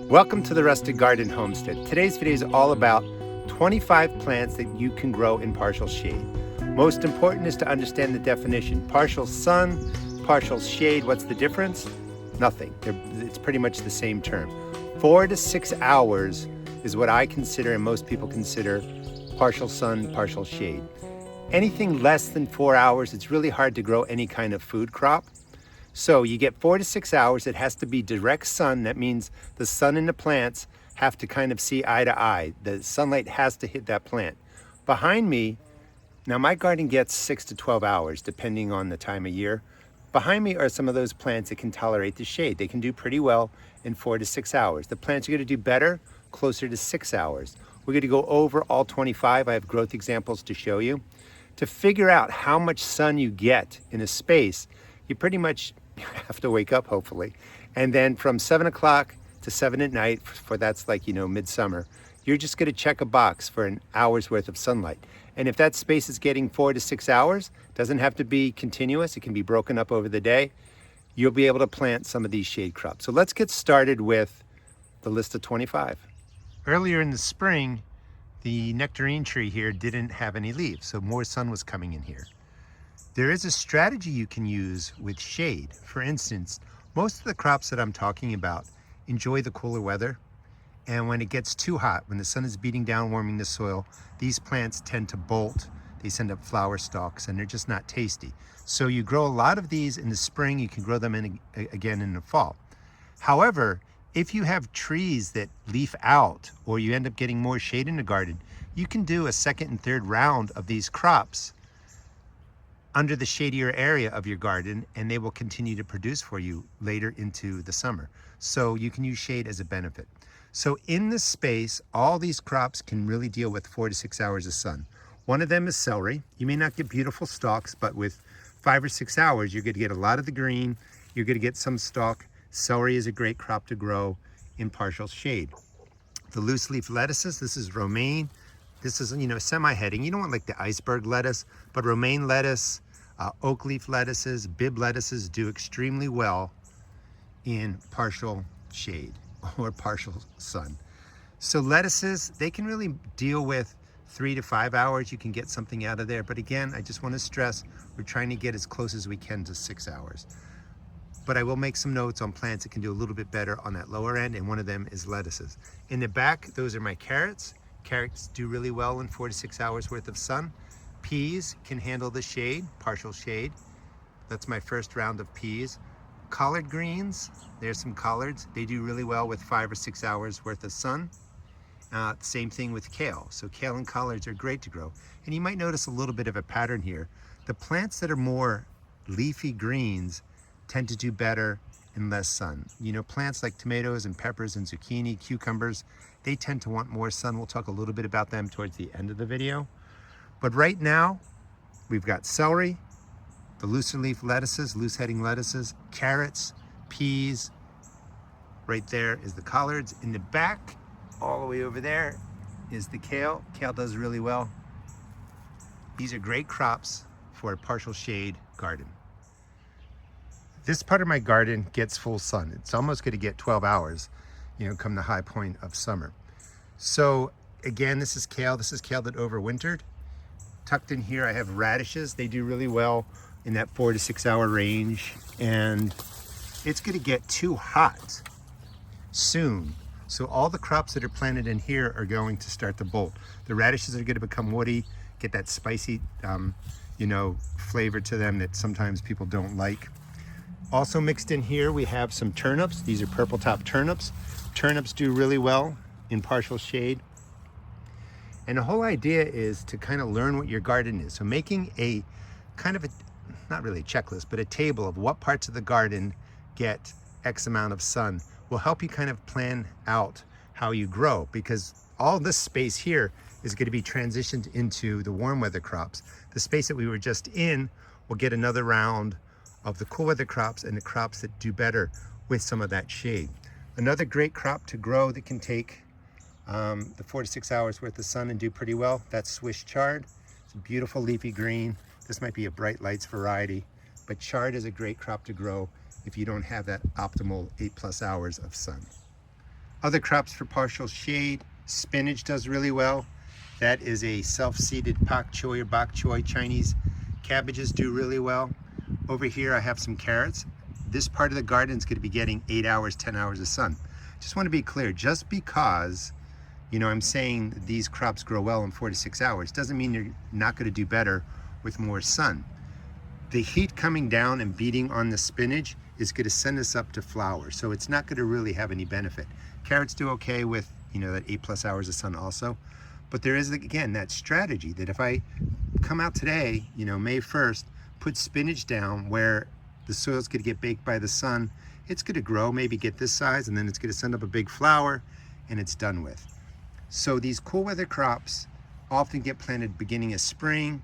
Welcome to the Rustic Garden Homestead. Today's video is all about 25 plants that you can grow in partial shade. Most important is to understand the definition. Partial sun, partial shade, what's the difference? Nothing. It's pretty much the same term. 4 to 6 hours is what I consider and most people consider partial sun, partial shade. Anything less than 4 hours, it's really hard to grow any kind of food crop. So you get 4 to 6 hours. It has to be direct sun. That means the sun and the plants have to kind of see eye to eye. The sunlight has to hit that plant. Behind me, now my garden gets 6 to 12 hours depending on the time of year. Behind me are some of those plants that can tolerate the shade. They can do pretty well in 4 to 6 hours. The plants are going to do better closer to 6 hours. We're going to go over all 25. I have growth examples to show you. To figure out how much sun you get in a space, you pretty much have to wake up, hopefully. And then from 7 o'clock to 7 at night, for that's like, midsummer, you're just going to check a box for an hour's worth of sunlight. And if that space is getting 4 to 6 hours, doesn't have to be continuous, it can be broken up over the day, you'll be able to plant some of these shade crops. So let's get started with the list of 25. Earlier in the spring, the nectarine tree here didn't have any leaves, so more sun was coming in here. There is a strategy you can use with shade. For instance, most of the crops that I'm talking about enjoy the cooler weather. And when it gets too hot, when the sun is beating down, warming the soil, these plants tend to bolt. They send up flower stalks and they're just not tasty. So you grow a lot of these in the spring. You can grow them again in the fall. However, if you have trees that leaf out or you end up getting more shade in the garden, you can do a second and third round of these crops under the shadier area of your garden, and they will continue to produce for you later into the summer. So you can use shade as a benefit. So in this space, all these crops can really deal with 4 to 6 hours of sun. One of them is celery. You may not get beautiful stalks, but with 5 or 6 hours, you're going to get a lot of the green. You're going to get some stalk. Celery is a great crop to grow in partial shade. The loose leaf lettuces, this is romaine. This is, semi-heading. You don't want like the iceberg lettuce, but romaine lettuce, oak leaf lettuces, bib lettuces do extremely well in partial shade or partial sun. So lettuces, they can really deal with 3 to 5 hours. You can get something out of there. But again, I just want to stress, we're trying to get as close as we can to 6 hours. But I will make some notes on plants that can do a little bit better on that lower end, and one of them is lettuces. In the back, those are my carrots. Carrots do really well in 4 to 6 hours worth of sun. Peas can handle the shade, partial shade. That's my first round of peas. Collard greens, there's some collards. They do really well with 5 or 6 hours worth of sun. Same thing with kale. So kale and collards are great to grow. And you might notice a little bit of a pattern here. The plants that are more leafy greens tend to do better in less sun. Plants like tomatoes and peppers and zucchini, cucumbers, they tend to want more sun. We'll talk a little bit about them towards the end of the video. But right now, we've got celery, the looser leaf lettuces, loose heading lettuces, carrots, peas. Right there is the collards. In the back, all the way over there, is the kale. Kale does really well. These are great crops for a partial shade garden. This part of my garden gets full sun. It's almost going to get 12 hours, come the high point of summer. So again, this is kale. This is kale that overwintered. Tucked in here, I have radishes. They do really well in that 4 to 6 hour range. And it's going to get too hot soon. So all the crops that are planted in here are going to start to bolt. The radishes are going to become woody, get that spicy, flavor to them that sometimes people don't like. Also mixed in here, we have some turnips. These are purple top turnips. Turnips do really well in partial shade. And the whole idea is to kind of learn what your garden is. So making a kind of not really a checklist, but a table of what parts of the garden get X amount of sun will help you kind of plan out how you grow, because all this space here is going to be transitioned into the warm weather crops. The space that we were just in will get another round of the cool weather crops and the crops that do better with some of that shade. Another great crop to grow that can take the 4 to 6 hours worth of sun and do pretty well, that's Swiss Chard. It's a beautiful leafy green. This might be a bright lights variety, but chard is a great crop to grow if you don't have that optimal 8+ hours of sun. Other crops for partial shade, spinach does really well. That is a self-seeded bok choy or bok choy. Chinese cabbages do really well. Over here I have some carrots. This part of the garden is going to be getting 8 hours, 10 hours of sun. Just want to be clear, just because I'm saying these crops grow well in 4 to 6 hours doesn't mean you're not going to do better with more sun. The heat coming down and beating on the spinach is going to send us up to flower, so it's not going to really have any benefit. Carrots do okay with that 8+ hours of sun also, but there is again that strategy that if I come out today, May 1st, put spinach down where the soil's going to get baked by the sun, it's going to grow, maybe get this size, and then it's going to send up a big flower, and it's done with. So these cool weather crops often get planted beginning of spring,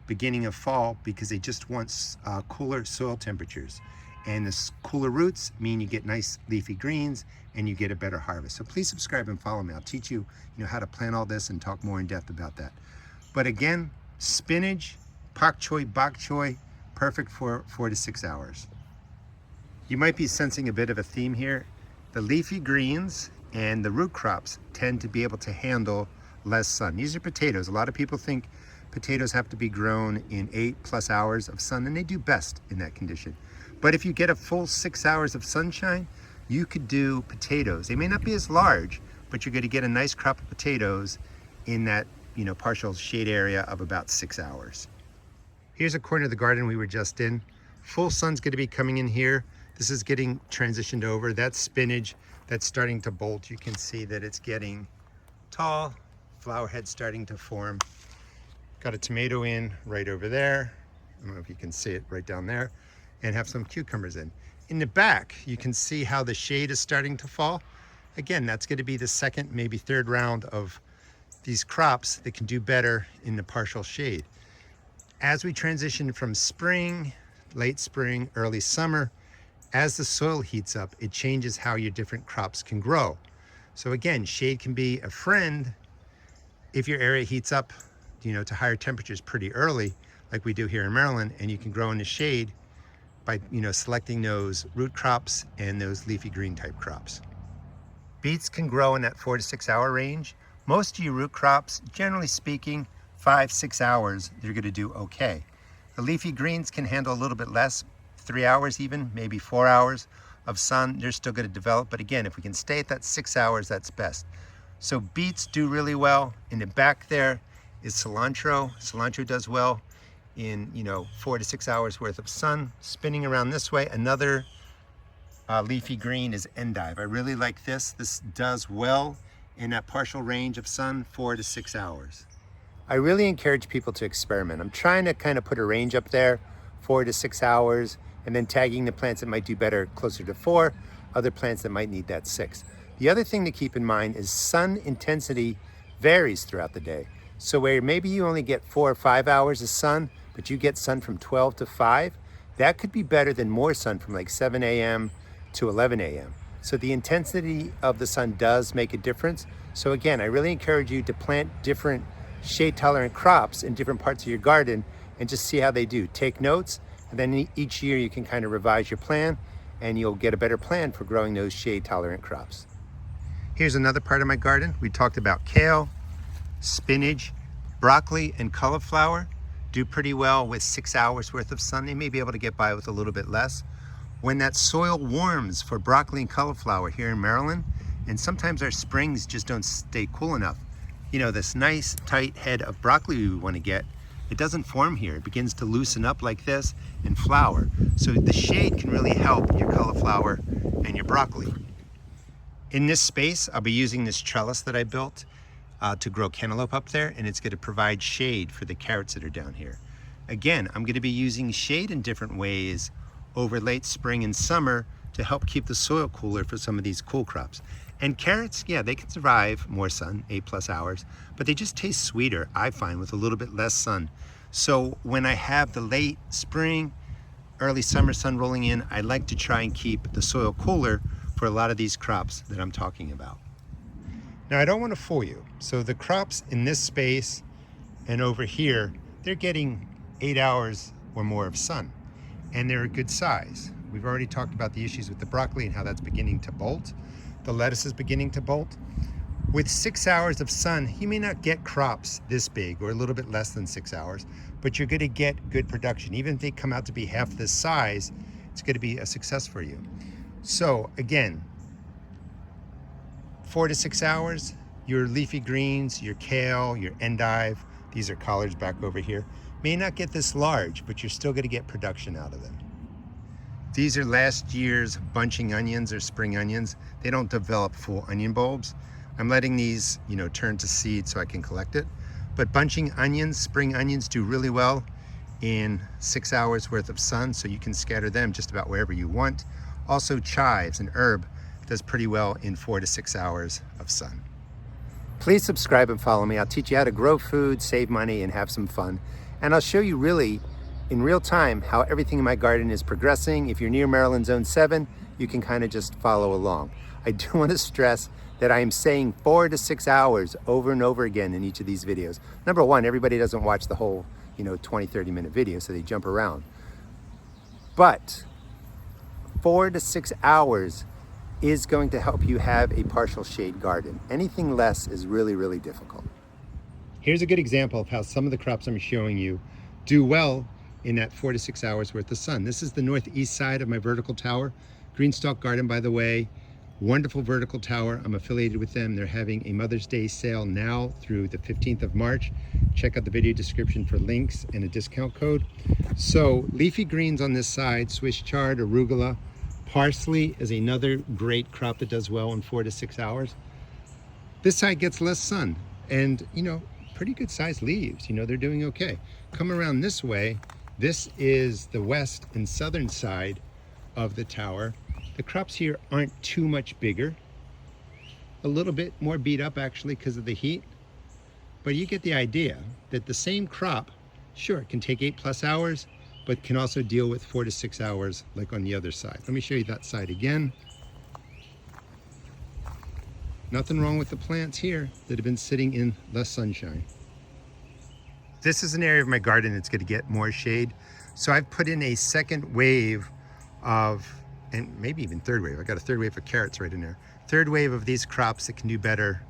beginning of fall, because they just want cooler soil temperatures. And the cooler roots mean you get nice leafy greens and you get a better harvest. So please subscribe and follow me. I'll teach you, how to plant all this and talk more in depth about that. But again, spinach, bok choy, perfect for 4 to 6 hours. You might be sensing a bit of a theme here. The leafy greens and the root crops tend to be able to handle less sun. These are potatoes. A lot of people think potatoes have to be grown in 8+ hours of sun, and they do best in that condition. But if you get a full 6 hours of sunshine, you could do potatoes. They may not be as large, but you're going to get a nice crop of potatoes in that partial shade area of about 6 hours. Here's a corner of the garden we were just in. Full sun's going to be coming in here. This is getting transitioned over. That's spinach that's starting to bolt. You can see that it's getting tall. Flower head starting to form. Got a tomato in right over there. I don't know if you can see it right down there. And have some cucumbers in. In the back, you can see how the shade is starting to fall. Again, that's going to be the second, maybe third round of these crops that can do better in the partial shade. As we transition from spring, late spring, early summer, as the soil heats up, it changes how your different crops can grow. So again, shade can be a friend if your area heats up, to higher temperatures pretty early, like we do here in Maryland, and you can grow in the shade by, selecting those root crops and those leafy green type crops. Beets can grow in that 4 to 6 hour range. Most of your root crops, generally speaking, 5-6 hours, they're going to do okay. The leafy greens can handle a little bit less, 3 hours even, maybe 4 hours of sun. They're still going to develop, but again, if we can stay at that 6 hours, that's best. So beets do really well. In the back there is cilantro. Cilantro does well in 4 to 6 hours worth of sun. Spinning around this way, another leafy green is endive. I really like this. This does well in that partial range of sun, 4 to 6 hours. I really encourage people to experiment. I'm trying to kind of put a range up there, 4 to 6 hours, and then tagging the plants that might do better closer to 4, other plants that might need that 6. The other thing to keep in mind is sun intensity varies throughout the day. So where maybe you only get 4 or 5 hours of sun, but you get sun from 12 to 5, that could be better than more sun from like 7 a.m. to 11 a.m. So the intensity of the sun does make a difference. So again, I really encourage you to plant different shade tolerant crops in different parts of your garden and just see how they do. Take notes, and then each year you can kind of revise your plan and you'll get a better plan for growing those shade tolerant crops. Here's another part of my garden. We talked about kale, spinach, broccoli, and cauliflower. Do pretty well with 6 hours worth of sun. They may be able to get by with a little bit less. When that soil warms for broccoli and cauliflower here in Maryland, and sometimes our springs just don't stay cool enough, this nice tight head of broccoli we want to get, it doesn't form here. It begins to loosen up like this and flower. So the shade can really help your cauliflower and your broccoli. In this space, I'll be using this trellis that I built to grow cantaloupe up there, and it's going to provide shade for the carrots that are down here. Again, I'm going to be using shade in different ways over late spring and summer to help keep the soil cooler for some of these cool crops. And carrots, yeah, they can survive more sun, 8+ hours, but they just taste sweeter, I find, with a little bit less sun. So when I have the late spring, early summer sun rolling in, I like to try and keep the soil cooler for a lot of these crops that I'm talking about. Now, I don't want to fool you. So the crops in this space and over here, they're getting 8 hours or more of sun, and they're a good size. We've already talked about the issues with the broccoli and how that's beginning to bolt. The lettuce is beginning to bolt. With 6 hours of sun, you may not get crops this big or a little bit less than 6 hours, but you're going to get good production. Even if they come out to be half this size, it's going to be a success for you. So again, 4 to 6 hours, your leafy greens, your kale, your endive, these are collards back over here, may not get this large, but you're still going to get production out of them. These are last year's bunching onions or spring onions. They don't develop full onion bulbs. I'm letting these, turn to seed so I can collect it. But bunching onions, spring onions, do really well in 6 hours worth of sun, so you can scatter them just about wherever you want. Also, chives, an herb, does pretty well in 4 to 6 hours of sun. Please subscribe and follow me. I'll teach you how to grow food, save money, and have some fun. And I'll show you really in real time how everything in my garden is progressing. If you're near Maryland Zone 7, you can kind of just follow along. I do want to stress that I am saying 4 to 6 hours over and over again in each of these videos. Number one, everybody doesn't watch the whole 20, 30-minute video, so they jump around. But 4 to 6 hours is going to help you have a partial shade garden. Anything less is really, really difficult. Here's a good example of how some of the crops I'm showing you do well in that 4 to 6 hours worth of sun. This is the northeast side of my vertical tower. Greenstalk Garden, by the way, wonderful vertical tower. I'm affiliated with them. They're having a Mother's Day sale now through the 15th of March. Check out the video description for links and a discount code. So leafy greens on this side, Swiss chard, arugula, parsley is another great crop that does well in 4 to 6 hours. This side gets less sun and, pretty good sized leaves. They're doing okay. Come around this way. This is the west and southern side of the tower. The crops here aren't too much bigger. A little bit more beat up actually because of the heat. But you get the idea that the same crop, sure, can take 8+ hours, but can also deal with 4 to 6 hours like on the other side. Let me show you that side again. Nothing wrong with the plants here that have been sitting in less sunshine. This is an area of my garden that's going to get more shade. So I've put in a second wave of, and maybe even third wave. I got a third wave of carrots right in there. Third wave of these crops that can do better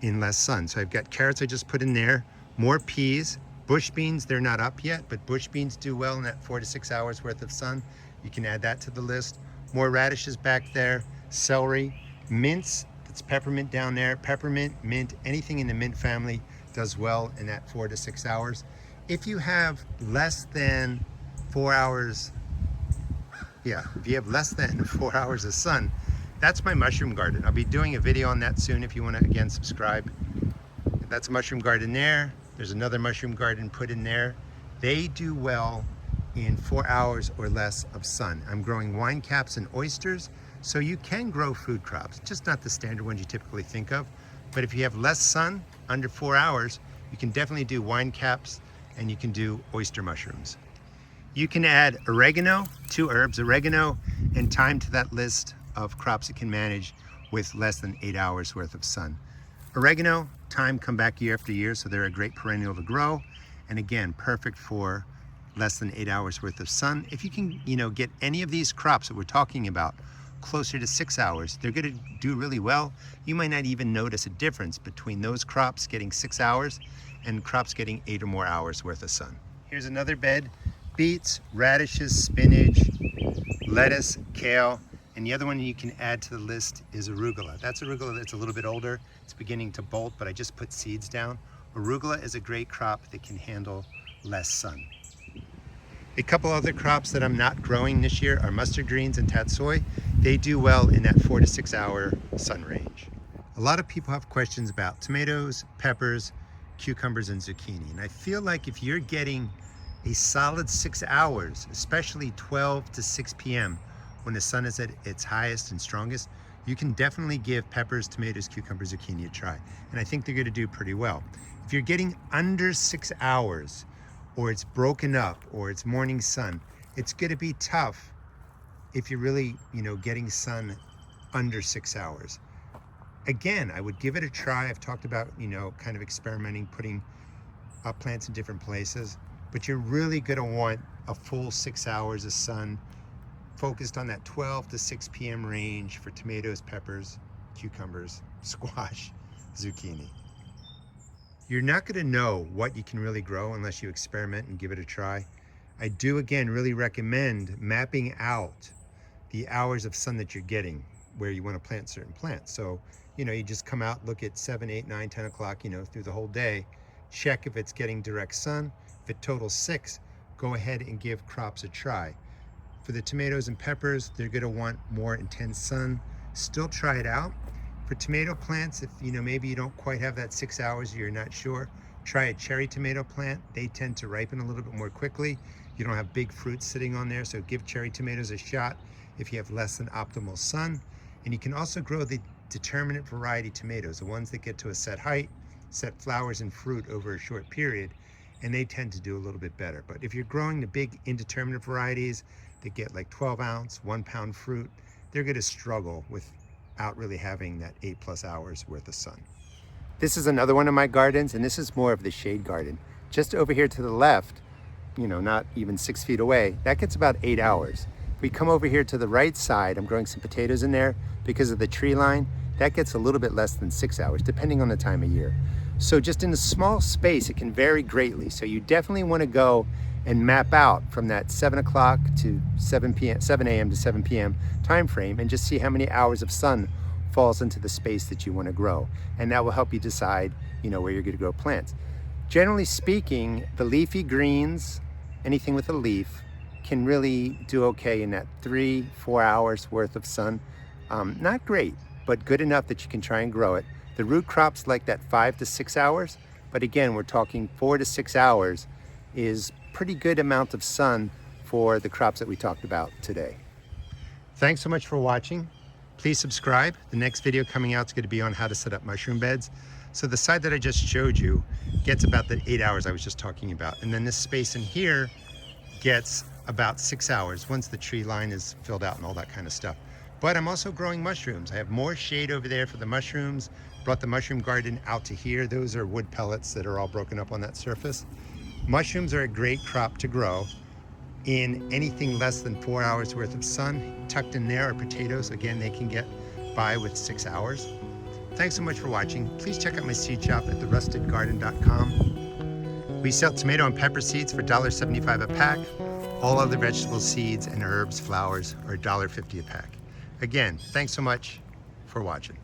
in less sun. So I've got carrots I just put in there, more peas, bush beans, they're not up yet, but bush beans do well in that 4 to 6 hours worth of sun. You can add that to the list. More radishes back there, celery, mints, that's peppermint down there. Peppermint, mint, anything in the mint family does well in that 4 to 6 hours. If you have less than 4 hours, if you have less than 4 hours of sun, that's my mushroom garden. I'll be doing a video on that soon if you want to, again, subscribe. That's a mushroom garden there. There's another mushroom garden put in there. They do well in 4 hours or less of sun. I'm growing wine caps and oysters, so you can grow food crops, just not the standard ones you typically think of. But if you have less sun, under 4 hours, you can definitely do wine caps and you can do oyster mushrooms. You can add oregano, 2 herbs, oregano and thyme to that list of crops that can manage with less than 8 hours worth of sun. Oregano, thyme come back year after year, so they're a great perennial to grow. And again, perfect for less than 8 hours worth of sun. If you can, get any of these crops that we're talking about closer to 6 hours, they're going to do really well. You might not even notice a difference between those crops getting 6 hours and crops getting 8 or more hours worth of sun. Here's another bed: beets, radishes, spinach, lettuce, kale, and the other one you can add to the list is arugula. That's arugula that's a little bit older. It's beginning to bolt, but I just put seeds down. Arugula is a great crop that can handle less sun. A couple other crops that I'm not growing this year are mustard greens and tatsoi. They do well in that 4 to 6 hour sun range. A lot of people have questions about tomatoes, peppers, cucumbers, and zucchini. And I feel like if you're getting a solid 6 hours, especially 12 to 6 p.m. when the sun is at its highest and strongest, you can definitely give peppers, tomatoes, cucumbers, zucchini a try. And I think they're going to do pretty well. If you're getting under 6 hours, or it's broken up, or it's morning sun, it's going to be tough if you're really, getting sun under 6 hours. Again, I would give it a try. I've talked about, kind of experimenting, putting up plants in different places, but you're really going to want a full 6 hours of sun focused on that 12 to 6 p.m. range for tomatoes, peppers, cucumbers, squash, zucchini. You're not going to know what you can really grow unless you experiment and give it a try. I do, again, really recommend mapping out the hours of sun that you're getting where you want to plant certain plants. So, you know, you just come out, look at 7, 8, 9, 10 o'clock, you know, through the whole day, check if it's getting direct sun. If it totals 6, go ahead and give crops a try. For the tomatoes and peppers, they're going to want more intense sun. Still try it out. For tomato plants, if you know maybe you don't quite have that 6 hours, you're not sure, try a cherry tomato plant. They tend to ripen a little bit more quickly. You don't have big fruits sitting on there, so give cherry tomatoes a shot if you have less than optimal sun. And you can also grow the determinate variety tomatoes, the ones that get to a set height, set flowers and fruit over a short period, and they tend to do a little bit better. But if you're growing the big indeterminate varieties that get like 12 ounce, 1 pound fruit, they're going to struggle without really having that 8+ hours worth of sun. This is another one of my gardens, and this is more of the shade garden. Just over here to the left, you know, not even 6 feet away, that gets about 8 hours. If we come over here to the right side, I'm growing some potatoes in there because of the tree line. That gets a little bit less than 6 hours, depending on the time of year. So just in a small space, it can vary greatly. So you definitely want to go and map out from that 7 o'clock to 7 a.m. to 7 p.m. time frame and just see how many hours of sun falls into the space that you want to grow. And that will help you decide, you know, where you're going to grow plants. Generally speaking, the leafy greens, anything with a leaf, can really do okay in that 3-4 hours worth of sun. Not great, but good enough that you can try and grow it. The root crops like that 5 to 6 hours, but again, we're talking 4 to 6 hours is pretty good amount of sun for the crops that we talked about today. Thanks so much for watching. Please subscribe. The next video coming out is going to be on how to set up mushroom beds. So the side that I just showed you gets about the 8 hours I was just talking about. And then this space in here gets about 6 hours once the tree line is filled out and all that kind of stuff. But I'm also growing mushrooms. I have more shade over there for the mushrooms. Brought the mushroom garden out to here. Those are wood pellets that are all broken up on that surface. Mushrooms are a great crop to grow in anything less than 4 hours worth of sun. Tucked in there are potatoes. Again, they can get by with 6 hours. Thanks so much for watching. Please check out my seed shop at therustedgarden.com. We sell tomato and pepper seeds for $1.75 a pack. All other vegetable seeds and herbs, flowers are $1.50 a pack. Again, thanks so much for watching.